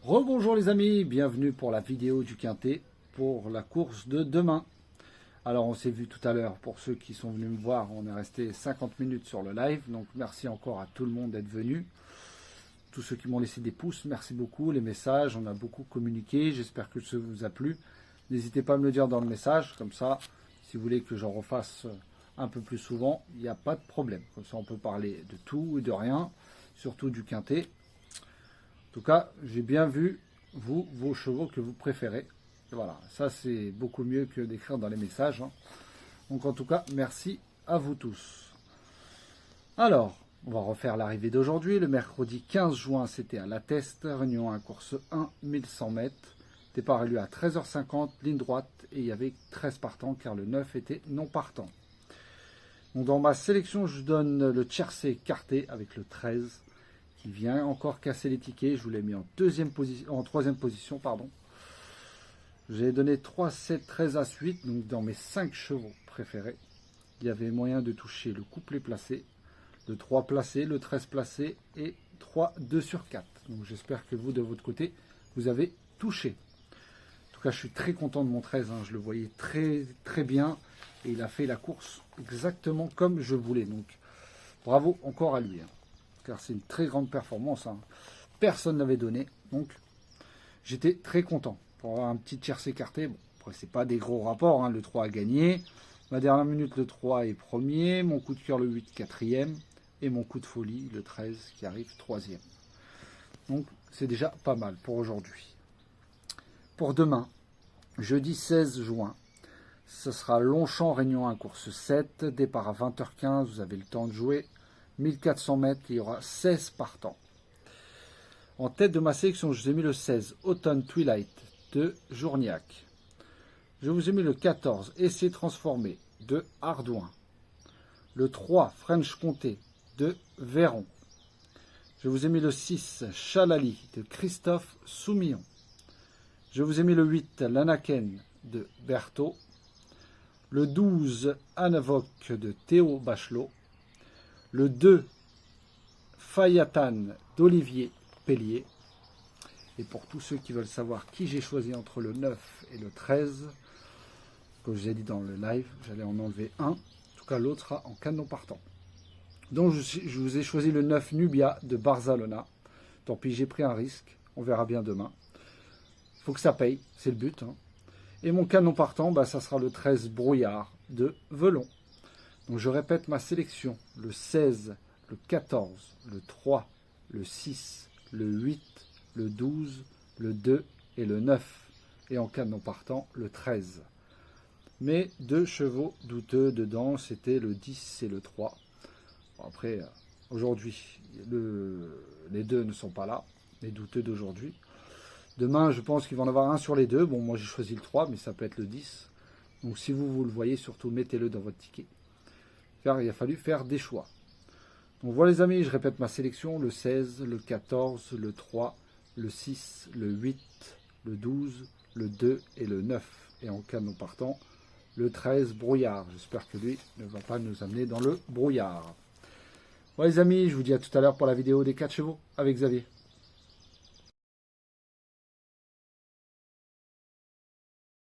Rebonjour les amis, bienvenue pour la vidéo du Quintet pour la course de demain. Alors on s'est vu tout à l'heure, pour ceux qui sont venus me voir, on est resté 50 minutes sur le live, donc merci encore à tout le monde d'être venu. Tous ceux qui m'ont laissé des pouces, merci beaucoup, les messages, on a beaucoup communiqué, j'espère que ça vous a plu. N'hésitez pas à me le dire dans le message, comme ça, si vous voulez que j'en refasse un peu plus souvent, il n'y a pas de problème. Comme ça on peut parler de tout et de rien, surtout du Quintet. En tout cas, j'ai bien vu, vous, vos chevaux que vous préférez. Et voilà, ça c'est beaucoup mieux que d'écrire dans les messages. Hein. Donc en tout cas, merci à vous tous. Alors, on va refaire l'arrivée d'aujourd'hui. Le mercredi 15 juin, c'était à La Teste, réunion 1, course 1, 1100 mètres. Départ a lieu à 13h50, ligne droite, et il y avait 13 partants, car le 9 était non partant. Donc dans ma sélection, je donne le tiercé écarté avec le 13. Qui vient encore casser les tickets. Je vous l'ai mis en troisième position, pardon. J'ai donné 3, 7, 13 à 8, donc dans mes 5 chevaux préférés. Il y avait moyen de toucher le couplet placé, le 3 placé, le 13 placé et 3, 2 sur 4. Donc j'espère que vous, de votre côté, vous avez touché. En tout cas, je suis très content de mon 13. Hein. Je le voyais très, très bien. Et il a fait la course exactement comme je voulais. Donc bravo encore à lui. Hein. Car c'est une très grande performance. Hein. Personne n'avait donné, donc j'étais très content. Pour avoir un petit tiercé écarté, bon, après c'est pas des gros rapports, hein. Le 3 a gagné, ma dernière minute le 3 est premier, mon coup de cœur le 8 quatrième, et mon coup de folie le 13 qui arrive troisième. Donc c'est déjà pas mal pour aujourd'hui. Pour demain, jeudi 16 juin, ce sera Longchamp Réunion 1 course 7, départ à 20h15, vous avez le temps de jouer. 1400 mètres, il y aura 16 partants. En tête de ma sélection, je vous ai mis le 16, Autumn Twilight de Journiac. Je vous ai mis le 14, Essai transformé de Ardouin. Le 3, French Comté de Véron. Je vous ai mis le 6, Chalali de Christophe Soumillon. Je vous ai mis le 8, Lanaken de Berthaud. Le 12, Anavoc de Théo Bachelot. Le 2, Fayatan d'Olivier Pellier. Et pour tous ceux qui veulent savoir qui j'ai choisi entre le 9 et le 13, comme je vous ai dit dans le live, j'allais en enlever un. En tout cas, l'autre sera en canon partant. Donc, je vous ai choisi le 9 Nubia de Barzalona. Tant pis, j'ai pris un risque. On verra bien demain. Il faut que ça paye, c'est le but. Hein. Et mon canon partant, bah, ça sera le 13 Brouillard de Velon. Donc je répète ma sélection, le 16, le 14, le 3, le 6, le 8, le 12, le 2 et le 9. Et en cas de non partant, le 13. Mais deux chevaux douteux dedans, c'était le 10 et le 3. Bon, après, aujourd'hui, les deux ne sont pas là, les douteux d'aujourd'hui. Demain, je pense qu'il va en avoir un sur les deux. Bon, moi j'ai choisi le 3, mais ça peut être le 10. Donc si vous le voyez, surtout mettez-le dans votre ticket. Car il a fallu faire des choix. Donc voilà les amis, je répète ma sélection, le 16, le 14, le 3, le 6, le 8, le 12, le 2 et le 9. Et en cas de non partant, le 13 Brouillard. J'espère que lui ne va pas nous amener dans le brouillard. Voilà les amis, je vous dis à tout à l'heure pour la vidéo des 4 chevaux avec Xavier.